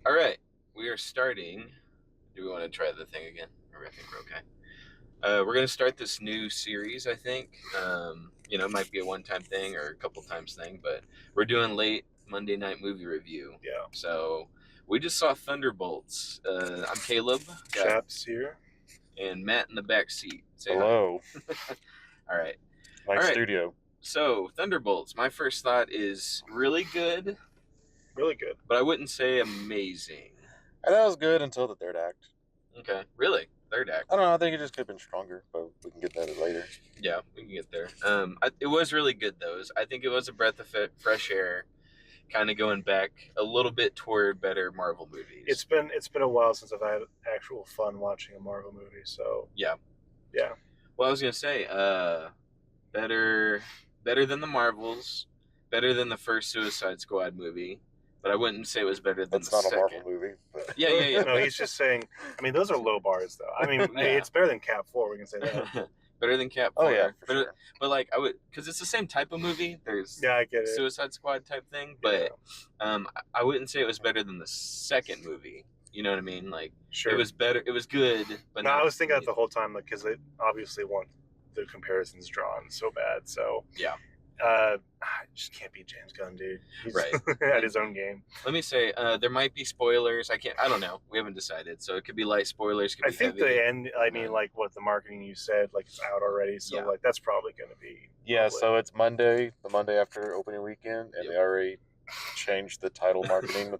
All right, we are starting. Do we want to try the thing again? Or I think we're okay. We're going to start this new series, I think. It might be a one-time thing or a couple times thing, but we're doing late Monday night movie review. Yeah. So we just saw Thunderbolts. I'm Caleb. Chaps here. And Matt in the back seat. Say Hello. hi. All right. Nice All right. studio. So Thunderbolts, my first thought is really good. Really good. But I wouldn't say amazing. I thought it was good until the third act. Okay. Really? Third act? I don't know. I think it just could have been stronger, but we can get that later. Yeah, we can get there. It was really good, though. I think it was a breath of fresh air, kind of going back a little bit toward better Marvel movies. It's been a while since I've had actual fun watching a Marvel movie, so... Yeah. Yeah. Well, I was going to say, better than the Marvels, better than the first Suicide Squad movie. But I wouldn't say it was better than That's the not second. a Marvel movie. But... Yeah. No, he's just saying... I mean, those are low bars, though. I mean, It's better than Cap 4, we can say that. Better than Cap 4. Oh, yeah, for sure. But like, I would... Because it's the same type of movie. There's I get it. Suicide Squad type thing. But I wouldn't say it was better than the second movie. You know what I mean? Like, sure. It was better. It was good. But no, I was thinking that the whole time, because they obviously want the comparisons drawn so bad, so... Yeah. I just can't beat James Gunn, dude. He's right. at his own game. Let me say, there might be spoilers. I don't know. We haven't decided. So it could be light spoilers. Could be I think heavy. the end, I mean, like what the marketing you said, like it's out already. So like that's probably going to be. Yeah, so it's Monday, the Monday after opening weekend, and they already changed the title marketing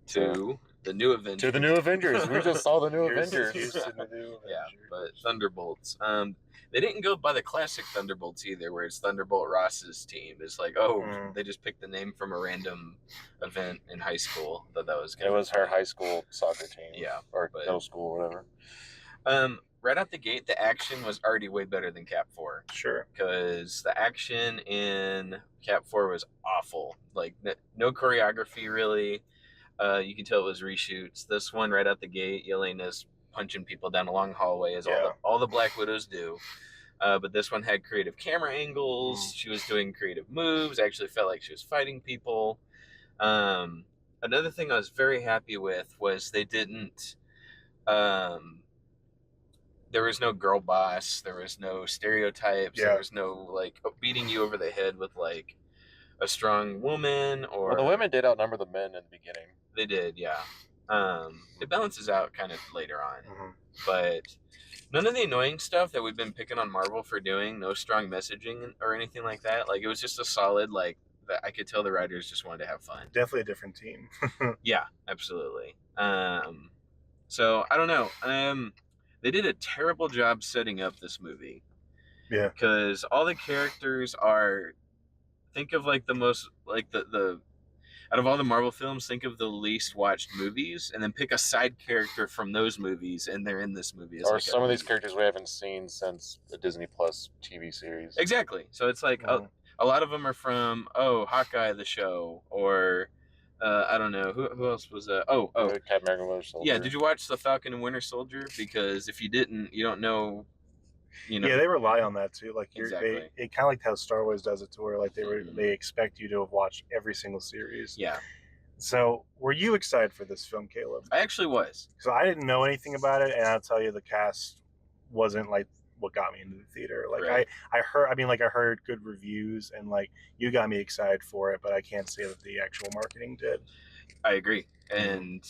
to the new Avengers. To the new Avengers. We just saw the new Avengers. Yeah, but Thunderbolts. They didn't go by the classic Thunderbolts either, where it's Thunderbolt Ross's team. It's like, they just picked the name from a random event in high school. Thought that was it was her high school soccer team. Yeah, or middle school, or whatever. Right out the gate, the action was already way better than Cap 4. Sure. Because the action in Cap 4 was awful. Like, no choreography, really. You can tell it was reshoots. This one, right out the gate, Yelena's punching people down a long hallway, as all the Black Widows do. But this one had creative camera angles. She was doing creative moves. I actually felt like she was fighting people. Another thing I was very happy with was they didn't... there was no girl boss. There was no stereotypes. There was no, like, beating you over the head with, like, a strong woman or... Well, the women did outnumber the men in the beginning. They did, yeah. It balances out kind of later on. But none of the annoying stuff that we've been picking on Marvel for doing, no strong messaging or anything like that. Like, it was just a solid, like, that I could tell the writers just wanted to have fun. Definitely a different team. Yeah, absolutely. So, I don't know. They did a terrible job setting up this movie. Yeah. Because all the characters are... Think of, like, the most... Like, the out of all the Marvel films, think of the least watched movies, and then pick a side character from those movies, and they're in this movie. Or like some of these characters we haven't seen since the Disney Plus TV series. Exactly. So it's like a lot of them are from Hawkeye the show, or I don't know who else was Captain America Winter Soldier. Yeah, did you watch The Falcon and Winter Soldier? Because if you didn't, you don't know. Yeah, they rely on that too. Like it kind of like how Star Wars does it, to where like they expect you to have watched every single series. Yeah. So, were you excited for this film, Caleb? I actually was. So I didn't know anything about it, and I'll tell you, the cast wasn't like what got me into the theater. Like I heard good reviews, and like you got me excited for it, but I can't say that the actual marketing did. I agree, and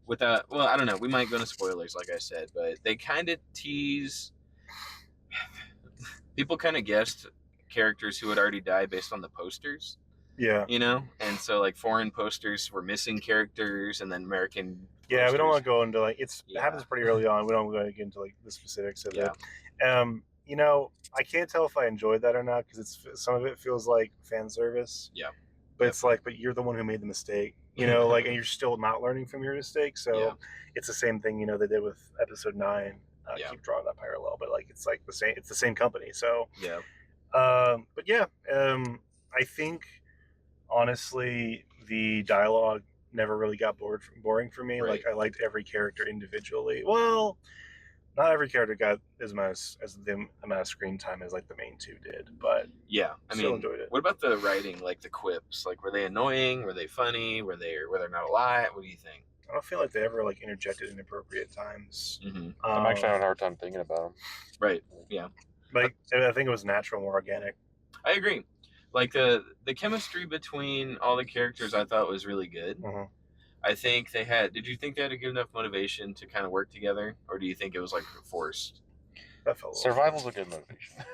without, well, I don't know. We might go into spoilers, like I said, but they kind of tease. People kind of guessed characters who had already died based on the posters. Yeah. And so like foreign posters were missing characters, and then American. Yeah, posters. We don't want to go into like it happens pretty early on. We don't want to get into like the specifics of it. I can't tell if I enjoyed that or not, because some of it feels like fan service. Yeah. But it's like, but you're the one who made the mistake. Like, and you're still not learning from your mistake. So it's the same thing, they did with episode 9. Keep drawing that parallel, but like, it's like it's the same company. So, but yeah, I think honestly, the dialogue never really got boring for me. Right. Like, I liked every character individually. Well, not every character got as the amount of screen time as like the main two did, but yeah, I still mean, enjoyed it. What about the writing, like the quips? Like, were they annoying? Were they funny? Were they not a lot? What do you think? I don't feel like they ever like interjected inappropriate times. I'm actually having a hard time thinking about them. Right. Yeah. Like I think it was natural, more organic. I agree. Like the chemistry between all the characters, I thought was really good. I think they had. Did you think they had a good enough motivation to kind of work together, or do you think it was like forced? Survival's a good motivation.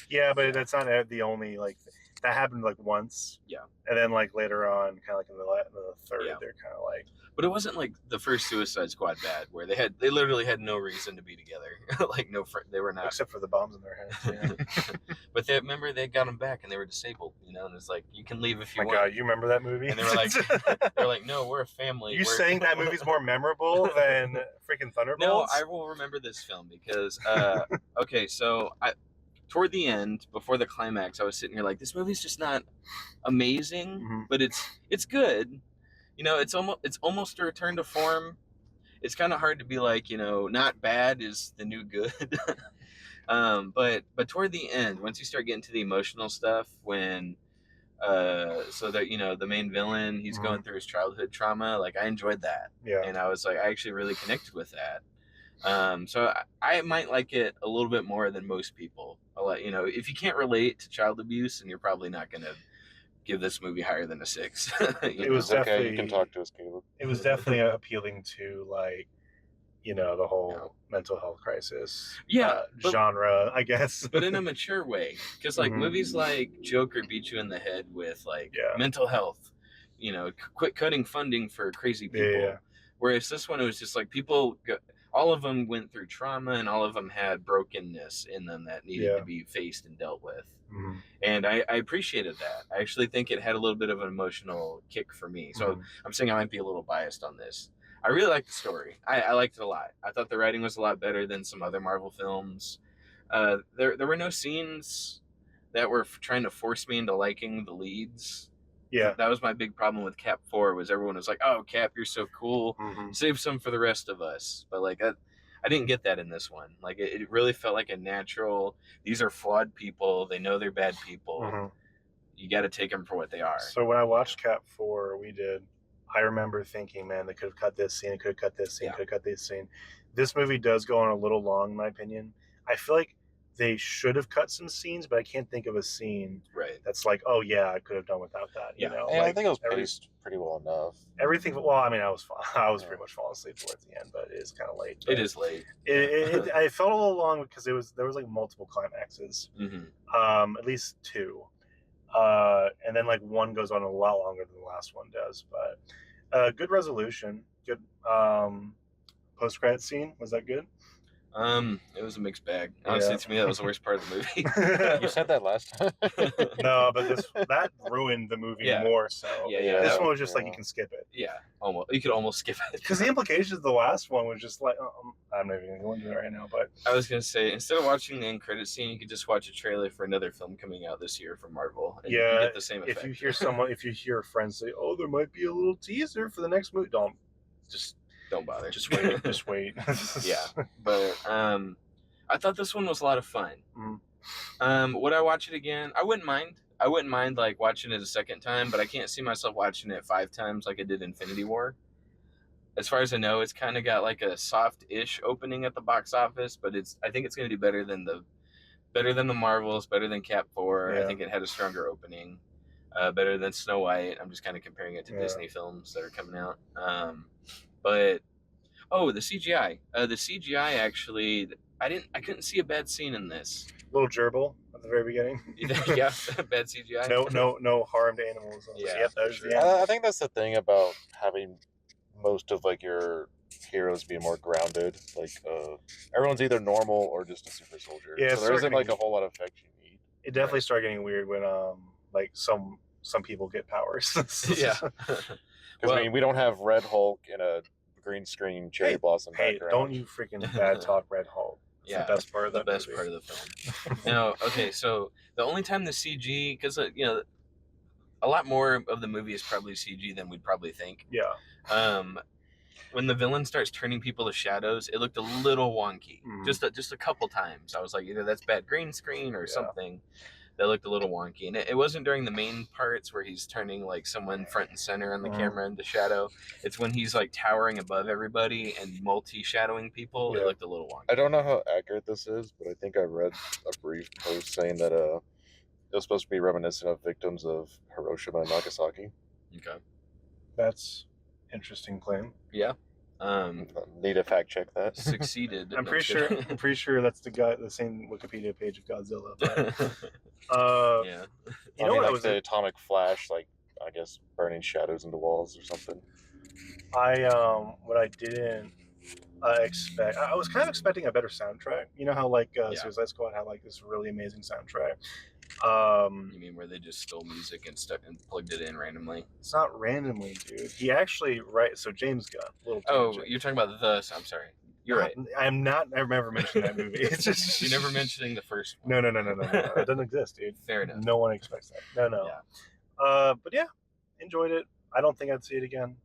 Yeah, but that's not the only like that happened like once. Yeah, and then like later on, kind of like in the third, they're kind of like. But it wasn't like the first Suicide Squad bad, where they literally had no reason to be together. Like they were not, except for the bombs in their heads. Yeah. But remember they got them back and they were disabled, and it's like you can leave if you want. My God, you remember that movie? And they were like, no, we're a family. You saying that movie's more memorable than freaking Thunderbolts? No, I will remember this film because okay, so toward the end, before the climax, I was sitting here like, this movie's just not amazing, but it's good. It's almost a return to form. It's kind of hard to be like, not bad is the new good. But toward the end, once you start getting to the emotional stuff, when so that the main villain, he's going through his childhood trauma, like I enjoyed that. Yeah. And I was like, I actually really connected with that. So I might like it a little bit more than most people. I'll let if you can't relate to child abuse, and you're probably not gonna give this movie higher than a 6. It was definitely. You can talk to us, Caleb. It was definitely appealing to like, the whole mental health crisis. Genre, I guess. But in a mature way, because like movies like Joker beat you in the head with like mental health. Quit cutting funding for crazy people. Yeah. Whereas this one, it was just like all of them went through trauma, and all of them had brokenness in them that needed to be faced and dealt with. And I appreciated that. I actually think it had a little bit of an emotional kick for me. So I'm saying I might be a little biased on this. I really liked the story. I liked it a lot. I thought the writing was a lot better than some other Marvel films. There were no scenes that were trying to force me into liking the leads. Yeah, that was my big problem with Cap 4. Was everyone was like, "Oh, Cap, you're so cool. Save some for the rest of us." But like I didn't get that in this one. Like it really felt like a natural. These are flawed people. They know they're bad people. You got to take them for what they are. So when I watched Cap 4, I remember thinking, man, they could have cut this scene, could have cut this scene, could have cut this scene. This movie does go on a little long, in my opinion. I feel like they should have cut some scenes, but I can't think of a scene that's like, oh yeah, I could have done without that. Yeah, like, I think it was paced pretty well enough. Everything. Well, I mean, I was pretty much falling asleep towards the end, but it is kind of late. It is late. I felt a little long because there was like multiple climaxes, at least 2, and then like one goes on a lot longer than the last one does. But good resolution, good post-credit scene. Was that good? It was a mixed bag. Honestly, to me, that was the worst part of the movie. You said that last time. No, but that ruined the movie more. So this one was just like you can skip it. Yeah, almost. You could almost skip it because the implications of the last one was just like I'm not even gonna go into it right now. But I was gonna say instead of watching the end credit scene, you could just watch a trailer for another film coming out this year from Marvel. And you get the same effect. If you hear friends say, "Oh, there might be a little teaser for the next movie," don't bother. Just wait. Just wait. Yeah, but I thought this one was a lot of fun. Would I watch it again? I wouldn't mind. I wouldn't mind like watching it a second time, but I can't see myself watching it 5 times like I did Infinity War. As far as I know, it's kind of got like a soft-ish opening at the box office, but I think it's going to do better than the Marvels, better than Cap 4. I think it had a stronger opening, better than Snow White. I'm just kind of comparing it to Disney films that are coming out. But the CGI. The CGI actually, I couldn't see a bad scene in this. Little gerbil at the very beginning. Yeah, bad CGI. No harm to animals. Yeah, sure. I think that's the thing about having most of like your heroes be more grounded. Like everyone's either normal or just a super soldier. Yeah, so there isn't like a whole lot of effect you need. It definitely started getting weird when like some people get powers. Yeah. Because I mean, we don't have Red Hulk in a green screen cherry blossom background. Don't you freaking bad talk Red Hulk. It's the best part of the part of the film. Now, okay, so the only time the CG, because a lot more of the movie is probably CG than we'd probably think. Yeah. when the villain starts turning people to shadows, it looked a little wonky. Mhm. Just a couple times. I was like, either that's bad green screen or Yeah. something that looked a little wonky. And it wasn't during the main parts where he's turning like someone front and center on the camera into shadow. It's when he's like towering above everybody and multi-shadowing people. Yeah. It looked a little wonky. I don't know how accurate this is, but I think I read a brief post saying that it was supposed to be reminiscent of victims of Hiroshima and Nagasaki. Okay. That's interesting claim. Yeah. Need to fact check that. Succeeded. I'm pretty sure that's the same Wikipedia page of Godzilla. But, yeah. You know what? Like I was the atomic flash, like I guess burning shadows into walls or something. What I didn't expect. I was kind of expecting a better soundtrack. You know how like Suicide Squad had like this really amazing soundtrack. You mean where they just stole music and stuck and plugged it in randomly? It's not randomly, dude. He actually So James Gunn. You're talking about I'm sorry. You're right. I'm not. I never mentioned that movie. It's just you're never mentioning the first one. No. It doesn't exist, dude. Fair enough. No one expects that. No. Yeah. But yeah, enjoyed it. I don't think I'd see it again.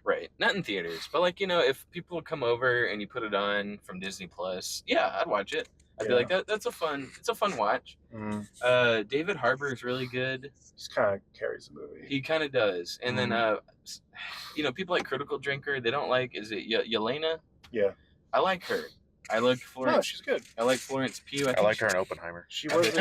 Right. Not in theaters, but like, if people come over and you put it on from Disney Plus, yeah, I'd watch it. I'd be like, it's a fun watch. Mm. David Harbour is really good. Just kind of carries the movie. He kind of does. And then, people like Critical Drinker, they don't like, is it Yelena? Yeah. I like her. I like Florence. No, she's good. I like Florence Pugh. I liked her in Oppenheimer. She wasn't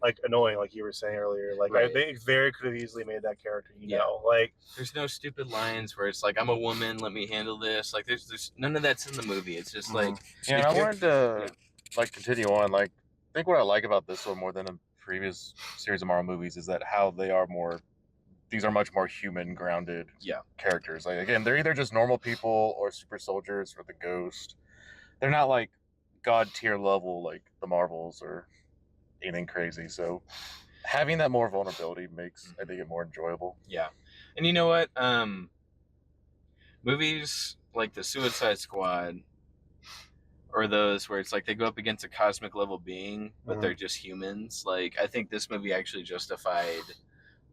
like annoying like you were saying earlier. Like they very could have easily made that character. You know, like there's no stupid lines where it's like I'm a woman, let me handle this. Like there's none of that's in the movie. It's just like and I wanted to like continue on. Like I think what I like about this one more than a previous series of Marvel movies is that how they are more. These are much more human, grounded characters. Like again, they're either just normal people or super soldiers or the Ghost. They're not like god tier level like the Marvels or anything crazy. So having that more vulnerability makes I think it more enjoyable. Yeah, and you know what? Movies like the Suicide Squad or those where it's like they go up against a cosmic level being, but they're just humans. Like I think this movie actually justified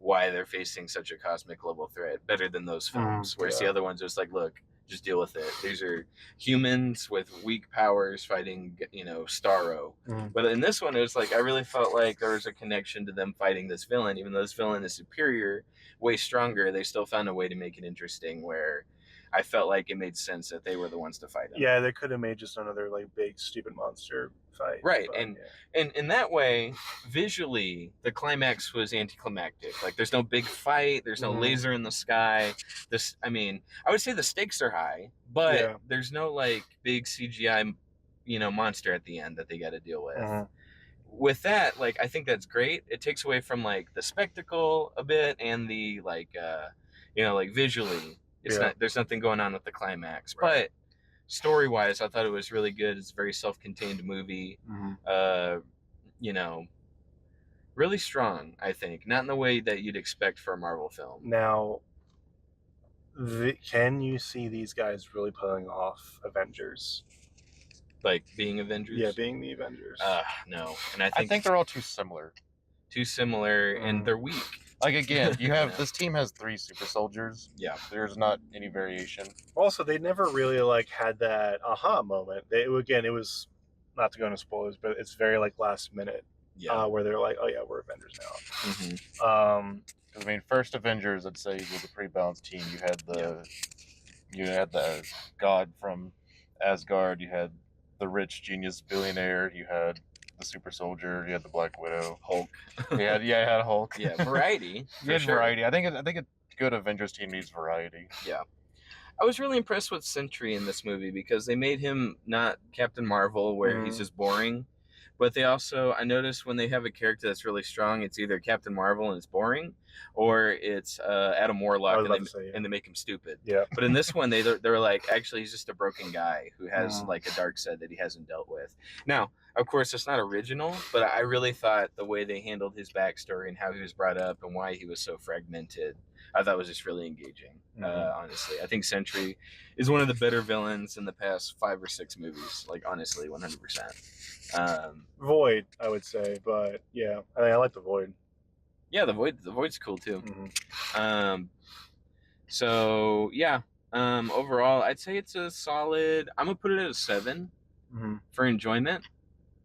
why they're facing such a cosmic level threat better than those films, whereas the other ones just like, look, just deal with it. These are humans with weak powers fighting, Starro. But in this one, it was like I really felt like there was a connection to them fighting this villain, even though this villain is superior, way stronger. They still found a way to make it interesting where I felt like it made sense that they were the ones to fight him. Yeah, they could have made just another like big stupid monster fight. Right, and in that way, visually, the climax was anticlimactic. Like, there's no big fight, there's no laser in the sky. I would say the stakes are high, but there's no like big CGI, monster at the end that they got to deal with. With that, like, I think that's great. It takes away from like the spectacle a bit and the like, like visually. There's nothing going on with the climax, but story-wise, I thought it was really good. It's a very self-contained movie. Really strong, I think. Not in the way that you'd expect for a Marvel film. Now, can you see these guys really pulling off Avengers? Like being Avengers? Yeah, being the Avengers. No. And I think they're all too similar. And they're weak. Like again, you have this team has 3 super soldiers. Yeah, there's not any variation. Also, they never really like had that aha moment. It was not to go into spoilers, but it's very like last minute. Yeah, where they're like, oh yeah, we're Avengers now. Because I mean, first Avengers, I'd say was a pretty balanced team. You had the god from Asgard. You had the rich genius billionaire. You had the super soldier, you had the Black Widow, Hulk. You had Hulk. Yeah, variety. You had variety. I think a good Avengers team needs variety. Yeah, I was really impressed with Sentry in this movie because they made him not Captain Marvel, where he's just boring. But they also, I noticed when they have a character that's really strong, it's either Captain Marvel and it's boring, or it's Adam Warlock and they make him stupid. Yeah. But in this one, they're like, actually, he's just a broken guy who has like a dark side that he hasn't dealt with. Now, of course, it's not original, but I really thought the way they handled his backstory and how he was brought up and why he was so fragmented, I thought was just really engaging. Honestly, I think Sentry is one of the better villains in the past 5 or 6 movies. Like, honestly, 100%. Void, I would say, but yeah, I like the Void. Yeah, the Void's cool too. So yeah, overall, I'd say it's a solid. I'm gonna put it at a 7 for enjoyment.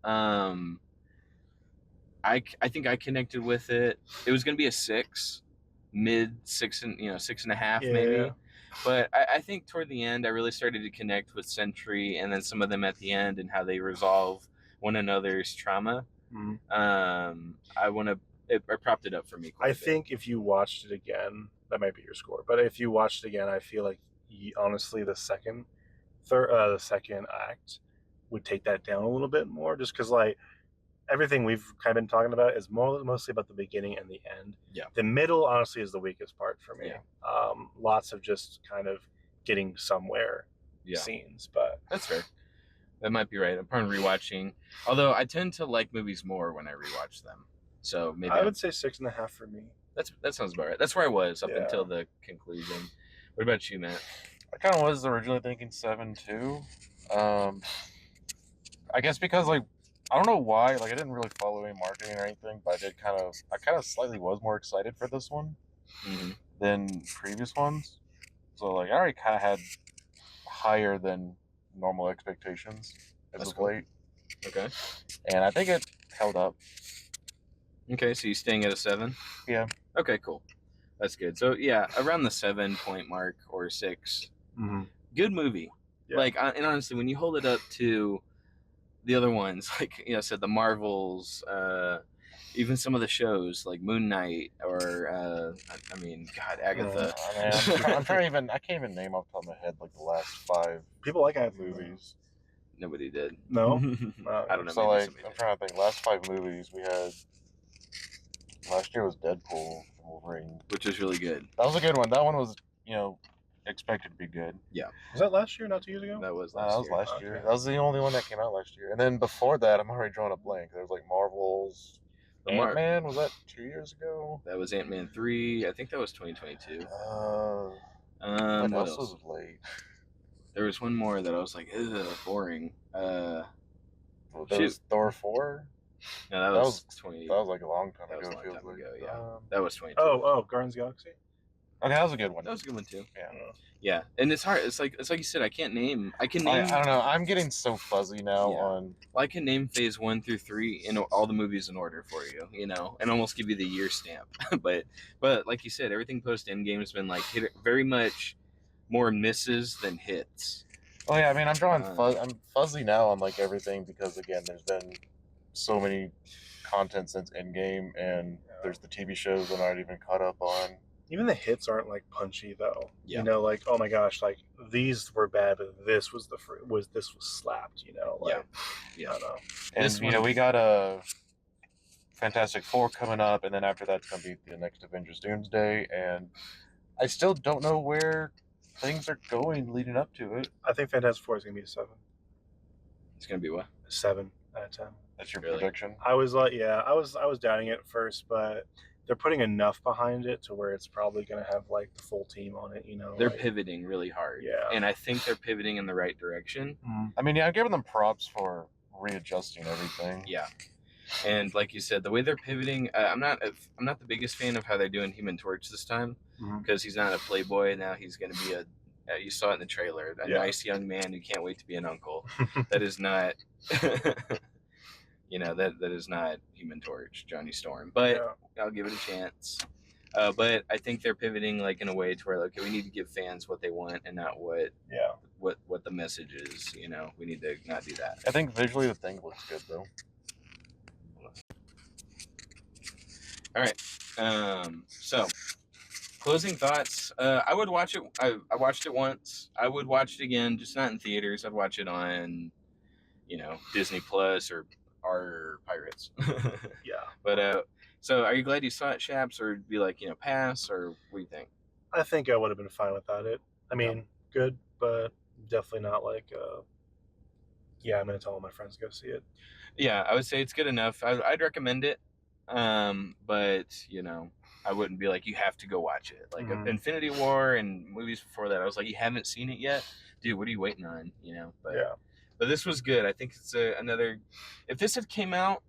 I think I connected with it. It was gonna be a 6, mid 6 and 6.5 maybe. But I think toward the end, I really started to connect with Sentry and then some of them at the end and how they resolve one another's trauma. I propped it up for me. I think if you watched it again, that might be your score. But if you watched it again, I feel like honestly the second act would take that down a little bit more, just because like everything we've kind of been talking about is mostly about the beginning and the end. Yeah. The middle, honestly, is the weakest part for me. Yeah. Lots of just kind of getting somewhere scenes, but that's fair. That might be right. Upon rewatching, although I tend to like movies more when I rewatch them, so maybe I would say 6.5 for me. That sounds about right. That's where I was up until the conclusion. What about you, Matt? I kind of was originally thinking 7 too. I guess because like I don't know why, like I didn't really follow any marketing or anything, but I kind of slightly was more excited for this one than previous ones. So like I already kind of had higher than normal expectations as of late. Okay. And I think it held up. Okay, so you're staying at a 7? Yeah. Okay, cool. That's good. So yeah, around the 7-point mark or 6. Good movie. Yeah. Like, and honestly, when you hold it up to the other ones, like I said, the Marvels, even some of the shows like Moon Knight or I mean, God, Agatha. I can't even name off the top of my head like the last 5 people like Agatha movies. Nobody did. No, I don't know. So like, I'm trying to think. Last 5 movies we had. Last year was Deadpool and Wolverine, which was really good. That was a good one. That one was expected to be good. Yeah. Was that last year? Not 2 years ago? That was last year. That was the only one that came out last year. And then before that, I'm already drawing a blank. There was like Marvel's. Ant-Man, was that 2 years ago? That was Ant-Man 3. I think that was 2022. What else was late? There was one more that I was like, ugh, boring. There was Thor 4? No, that was 20. That was like a long time ago. That was a long time ago, yeah. That was 22. Oh, Guardians of the Galaxy? Okay, that was a good one. That was a good one too. Yeah. Yeah. And it's hard. It's like you said, I can name I don't know. I'm getting so fuzzy now on I can name phase 1 through 3 in all the movies in order for you, and almost give you the year stamp. but like you said, everything post Endgame has been like very much more misses than hits. Oh yeah, I mean I'm fuzzy now on like everything because again there's been so many content since Endgame and there's the TV shows that aren't even caught up on. Even the hits aren't like punchy though. Yeah. Like, oh my gosh, like these were bad, but this was slapped. Like, yeah. I don't know. And we got a Fantastic Four coming up, and then after that's gonna be the next Avengers Doomsday, and I still don't know where things are going leading up to it. I think Fantastic Four is gonna be a 7. It's gonna be what? 7 out of 10. That's your prediction? I was like, I was doubting it at first, but they're putting enough behind it to where it's probably going to have like the full team on it. They're pivoting really hard. Yeah, and I think they're pivoting in the right direction. I mean, I'm giving them props for readjusting everything. Yeah, and like you said, the way they're pivoting, I'm not the biggest fan of how they're doing Human Torch this time because he's not a playboy now. He's going to be you saw it in the trailer, a nice young man who can't wait to be an uncle. That is not. That is not Human Torch, Johnny Storm, but I'll give it a chance. But I think they're pivoting like in a way to where like we need to give fans what they want and not what the message is. We need to not do that. I think visually the thing looks good though. All right. So closing thoughts. I would watch it. I watched it once. I would watch it again, just not in theaters. I'd watch it on, Disney Plus or our Pirates. Yeah. But so are you glad you saw it, Shaps, or be like, pass, or what do you think? I think I would have been fine without it. I mean, good, but definitely not like I'm gonna tell all my friends to go see it. Yeah, I would say it's good enough. I'd recommend it. But I wouldn't be like, you have to go watch it. Like Infinity War and movies before that, I was like, you haven't seen it yet? Dude, what are you waiting on? But this was good. I think it's another. If this had came out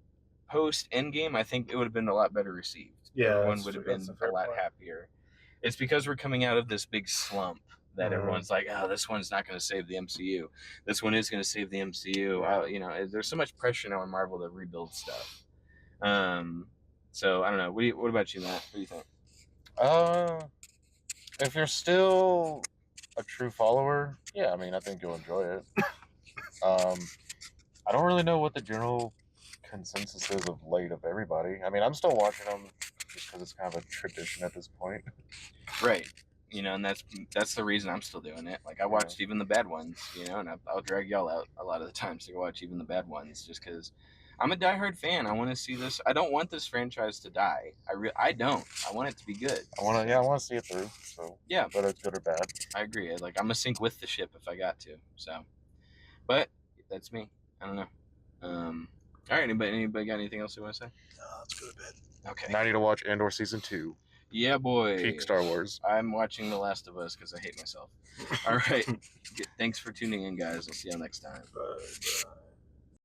post Endgame, I think it would have been a lot better received. Yeah, everyone would have been a lot happier. It's because we're coming out of this big slump that everyone's like, oh, this one's not going to save the MCU. This one is going to save the MCU. There's so much pressure now on Marvel to rebuild stuff. So I don't know. What about you, Matt? What do you think? If you're still a true follower, yeah, I mean, I think you'll enjoy it. I don't really know what the general consensus is of late of everybody. I mean, I'm still watching them just because it's kind of a tradition at this point. Right. And that's the reason I'm still doing it. Like I watched even the bad ones, and I'll drag y'all out a lot of the times to go watch even the bad ones just because I'm a diehard fan. I want to see this. I don't want this franchise to die. I don't. I want it to be good. I want to see it through. So yeah, whether it's good or bad. I agree. I'm gonna sink with the ship if I got to. So, but that's me. I don't know. All right. Anybody got anything else they want to say? No, let's go to bed. Okay. Now I need to watch Andor season 2. Yeah, boy. Peak Star Wars. I'm watching The Last of Us because I hate myself. All right. Thanks for tuning in, guys. I'll see y'all next time. Bye.